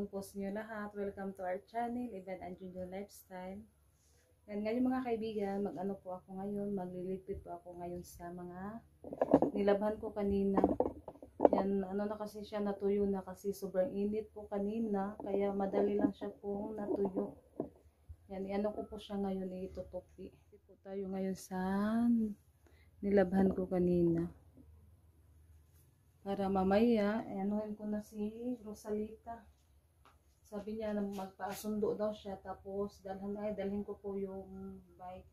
hapon po sa inyo lahat. Welcome to our channel, Ivan and Junjun Lifestyle. Yan, ngayon mga kaibigan, mag-ano po ako ngayon, maglilipid po ako ngayon sa mga nilabhan ko kanina. Yan, ano na kasi siya, natuyo na kasi sobrang init po kanina, kaya madali lang siya pong natuyo. Yan, iano ko po siya ngayon, itutupi. Po tayo ngayon sa nilabhan ko kanina. Para mamaya, anuhin ko na si Rosalita. Sabi niya na magpasundo daw siya, tapos dalhin ko po yung bike.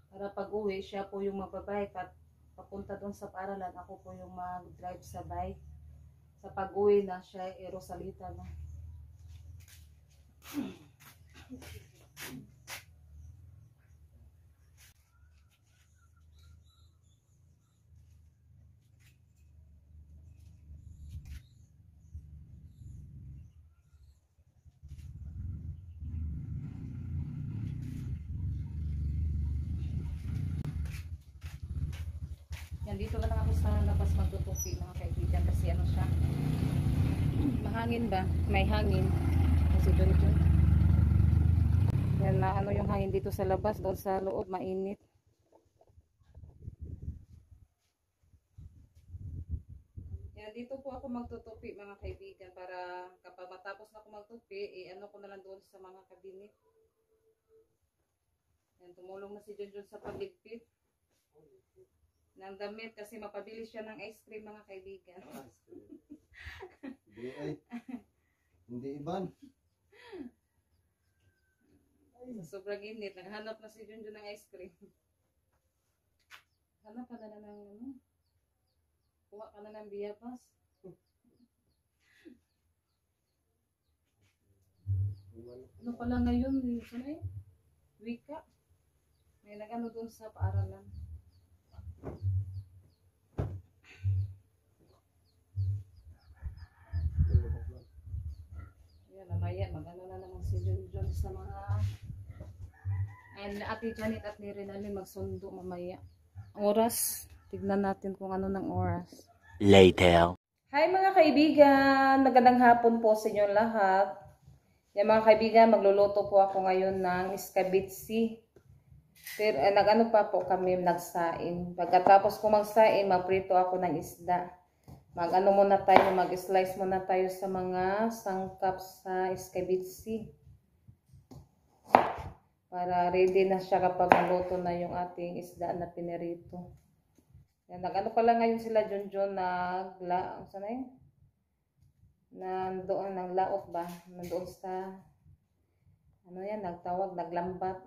Para pag uwi, siya po yung magbabike at papunta doon sa paaralan, ako po yung mag-drive sa bike. Sa pag uwi na siya, Rosalita na. Yan, dito lang ako sa labas magtutupi mga kaibigan kasi ano siya, mahangin ba? May hangin kasi doon. Yan na ano yung hangin dito sa labas, doon sa loob mainit. Yan, dito po ako magtutupi mga kaibigan para kapag matapos na ako magtupi, ano ko na lang doon sa mga kabinet. Yan, tumulong na si Junjun sa pagligpit ng damit kasi mapabili siya ng ice cream mga kaibigan. Hindi iban. Sa sobrang init, naghanap na si Junjun ng ice cream. Hanap ka na ng ano? Kuha ka na ng biyapas. Ano pala ngayon? Sana wika. May nag-ano doon sa paaralan. Yan, mamaya mag-ano na naman si Junjun sa mga and Ate Janet at ni Renalyn magsundo mamaya. Oras, tignan natin kung ano ng oras. Later. Hi mga kaibigan, magandang hapon po sa inyo lahat. Yan mga kaibigan, magluluto po ako ngayon ng iskabitsi. Pero nag-ano pa po kami, nagsain. Pagkatapos ko magsain, magprito ako ng isda. Mag-ano muna tayo, mag-slice muna tayo sa mga sangkap sa iskabitsi. Para ready na siya kapag maluto na yung ating isda na pinirito. Yan, nag-ano pala ngayon sila Junjun, nandoon, naglaot ba? Nandoon sa, ano yan, nagtawag, naglambat.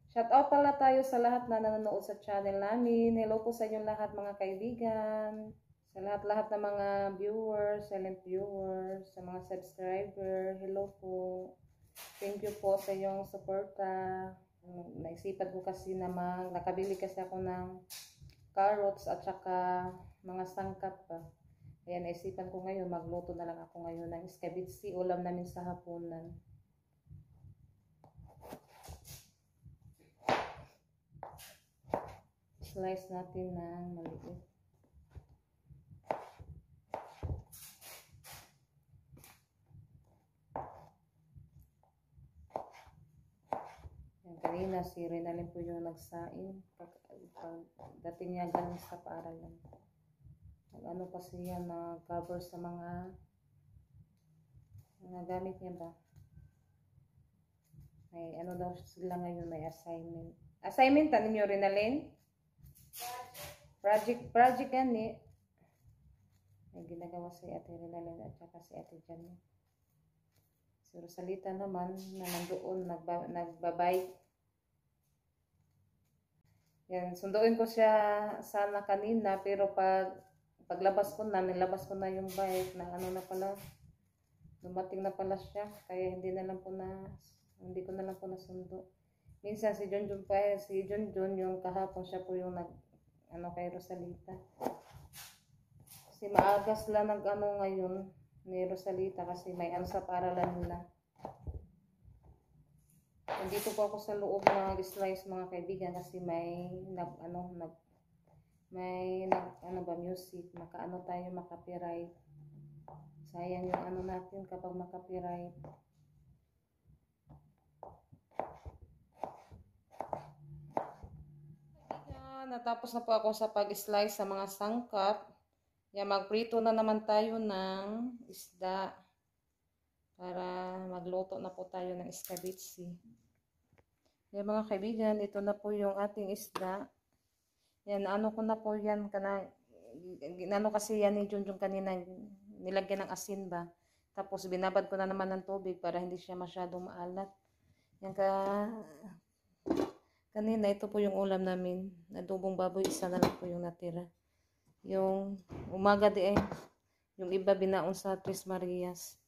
Shout out pala tayo sa lahat na nanonood sa channel namin. Hello po sa inyong lahat mga kaibigan. Sa lahat-lahat ng mga viewers, silent viewers, sa mga subscriber. Hello po. Thank you po sa inyong suporta. Naisipan ko kasi na nakabili kasi ako ng carrots at saka mga sangkap pa. Kaya naisipan ko ngayon, magluto na lang ako ngayon ng iskabitsi, ulam namin sa hapunan. Slice natin ng maliit. Yan, kanina si Renalyn po yung nagsain. Dating niya galing sa paaralan. Ano pa siya na cover sa mga gamit niya ba? May ano daw sila ngayon, may assignment. Assignment ano niyo Renalyn? Project yan eh. May ginagawa si Ate Renalyn at saka si Ate Janet. Si Rosalita naman na nandoon nagbabike. Yan, sunduin ko siya sana kanina pero paglabas ko na, nilabas ko na yung bike na ano na pala, dumating na pala siya kaya hindi ko na lang po nasundo. Minsan si Junjun yung kahapon siya po yung kay Rosalita. Kasi maagas lang ngayon ni Rosalita kasi may ano sa paaralan nila. Nandito po ako sa loob ng slice mga kaibigan kasi may music, maka-copyright. Sayang yung ano natin kapag makapiright. Yan, natapos na po ako sa pag-slice sa mga sangkap. Yan, magprito na naman tayo ng isda para magluto na po tayo ng escabeche. Yan mga kaibigan, ito na po yung ating isda. Yan, ano ko na po yan, ginano kasi yan ni Junjun kanina, nilagyan ng asin ba. Tapos binabad ko na naman ng tubig para hindi siya masyadong maalat. Yan kanina, ito po yung ulam namin. Adobong baboy, isa na lang po yung natira. Yung umaga yung iba binaon sa Tres Marias.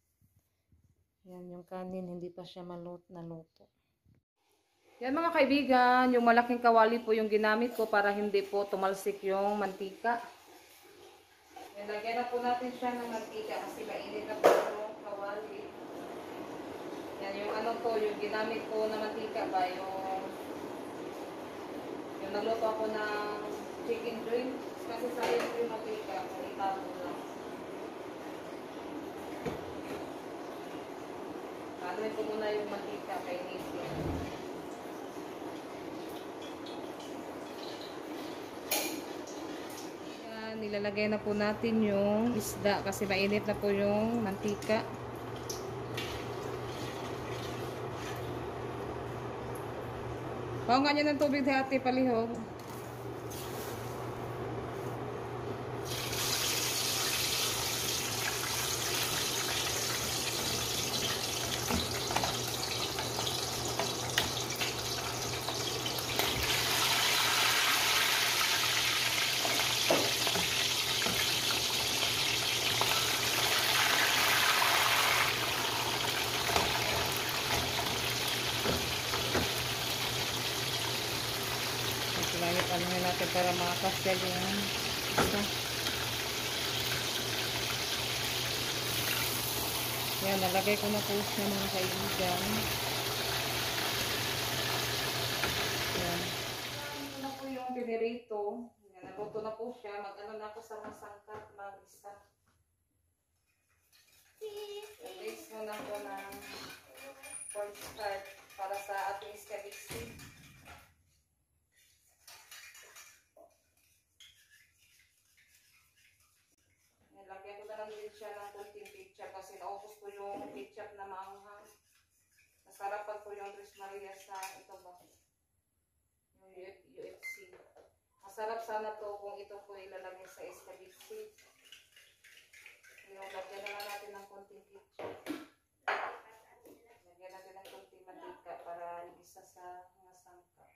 Yan, yung kanin, hindi pa siya naluto. Yan mga kaibigan, yung malaking kawali po yung ginamit ko para hindi po tumalsik yung mantika. Yan, lagyan na po natin siya ng mantika kasi mainit na po yung kawali. Yan, yung ano to, yung ginamit ko na mantika ba, yung nagluto ako ng chicken joint kasi sayang yung mantika, kung itapon lang. Paanoin ko muna yung mantika kay Nisi. Nilalagay na po natin yung isda kasi mainit na po yung mantika. Paungan niya ng tubig dati palihog. Langit anuhin natin para makakasya yung isa. Yan, nalagay ko na po siya mga kaibigan. Yan. Ito na po yung pinirito. Yan, naluto na po siya. Mag-ano na po sa mga sangkap, mag-isa. Release mo na po ng cornstarch para sa ating escabeche. Lagyan ko na lang din siya ng kunting ketchup kasi naubos ko yung ketchup na maanghang. Nasarapan ko yung Tres Marias sa ito ba? Yung UFC. Masarap sana to kung ito ko ilalagay sa escabeche. Yung lagyan na lang natin ng kunting ketchup. Lagyan natin ng kunting mantika para isa sa mga sangkap.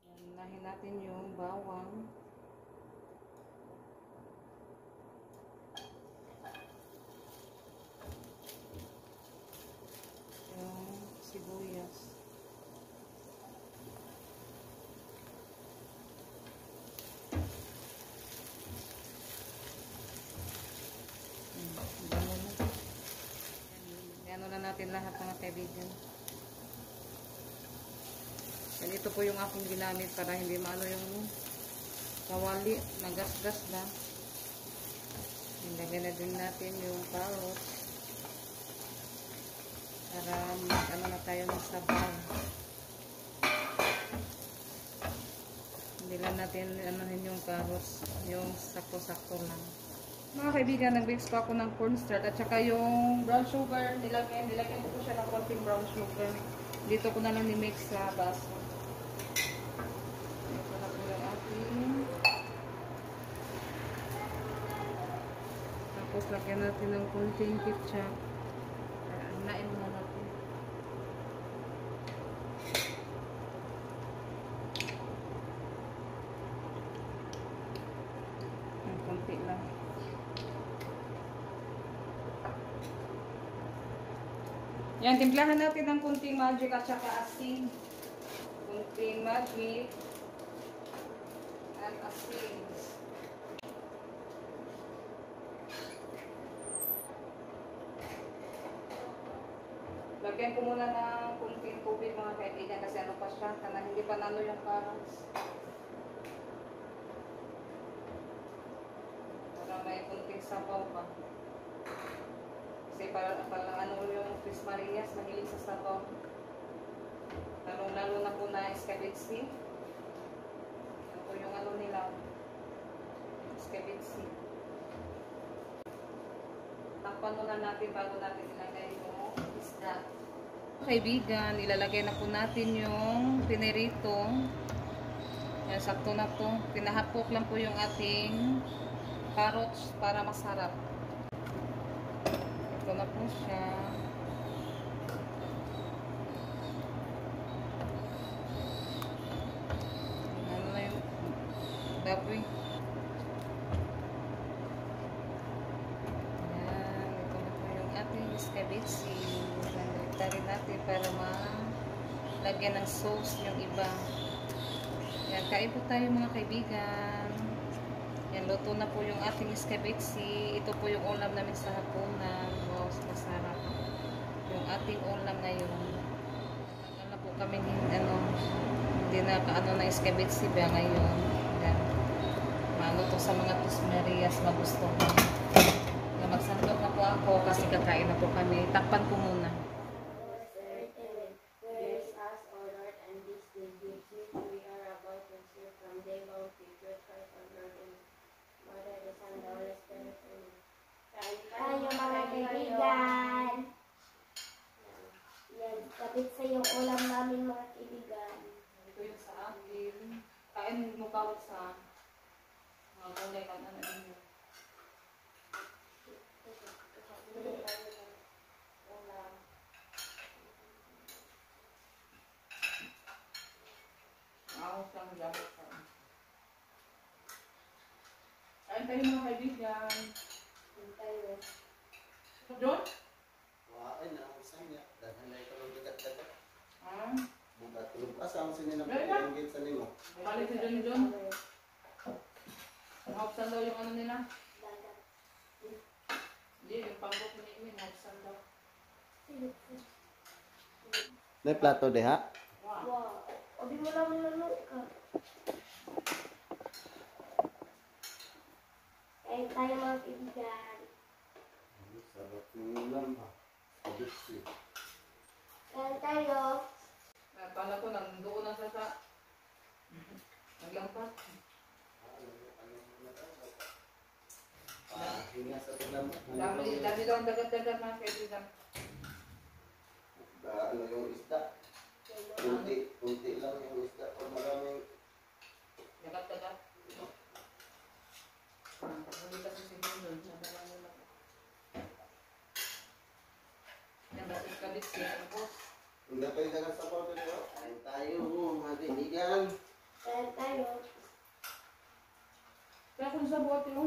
Unahin natin yung bawang. Sibuyas. Gano'n na natin lahat mga kaibigan. Yan, ito po yung aking ginamit para hindi maano yung kawali, nagasgas na. Ilagay na din natin yung carrots. Para ano na tayo ng sabaw. Hindi lang natin anuhin yung carrots, yung sakto-sakto lang. Mga kaibigan, nag-mix pa ako ng cornstarch at saka yung brown sugar. Nilagyan ko po siya ng konting brown sugar. Dito ko na lang ni-mix sa baso. Ito na po yung ating. Tapos lagyan natin ng konting ketchup. Nain mo na natin. Ang konti lang. Yan, timplahan natin ng kunting magic at saka asin. Kunting magic at asin. Lagyan ko muna ng kunting tubig mga kaibigan kasi ano pa siya, kana hindi pa nano yung carrots. Para may kunting sabaw pa. Kasi para ano yung Chris Marias, mahilig sa sabaw. Lalo na po na escabitsi. Ito po yung ano nila. Escabitsi. Takpan muna natin bago natin ilagay yung isda. Kaibigan, ilalagay na po natin yung pinirito. Yan, sakto na to. Pinahapok lang po yung ating carrots para masarap. Ito na po siya. Ano na yung baboy. Yan, ito na po yung ating escabitsi. Nandito rin natin para malagyan ng sauce yung iba. Yan, kain po tayo mga kaibigan. Yan, luto na po yung ating escabitsi. Ito po yung ulam namin sa hapunan. Wow, masarap. Yung ating ulam ngayon. Ano po kami, hindi na kaano ng escabitsi ba ngayon. Yan. Maano to sa mga tusmerias, magustuhan. Yan, magsandok na po ako kasi kakain na po kami. Takpan ko muna. Tayo mga kaibigan. Yan, kapit sa yung ulam namin mga kaibigan. Ito yung sa akin. Kain mo kawat sa mga gulay ka na ninyo. Ahos lang dapat sa kain tayo mga kaibigan. Tayo. John? Waay na ako sa niya. Dahil na ikaw ng dagat-dagat. Ah, Bukat tulog ka sa sinin na Meron na. pinanggit sa nimo. balik si John. Mahapsan daw yung ano nila. Hindi, yung panggok ni Imin, mahapsan daw. May plato de ha? Wow. Wow. Obi mo lang nalunod ka. Kain tayo mga kaibigan. Sarap ng ulam ha. Sabitsi. Kain tayo. Kala ko nandoon na sa naglampas. Hinga sa ulam. Dami daw ang dagat-dagat mga kaibigan. Ano yung isda? Kunti lang yung isda. Pag maraming Dagat-dagat. Hindi kasi si John. Nadalang nila. Yan, basit kabit siya. Tapos, hindi pa yung dagat sa pao pero kain tayo mga kaibigan. Kain tayo. kaya kung sa bote mo,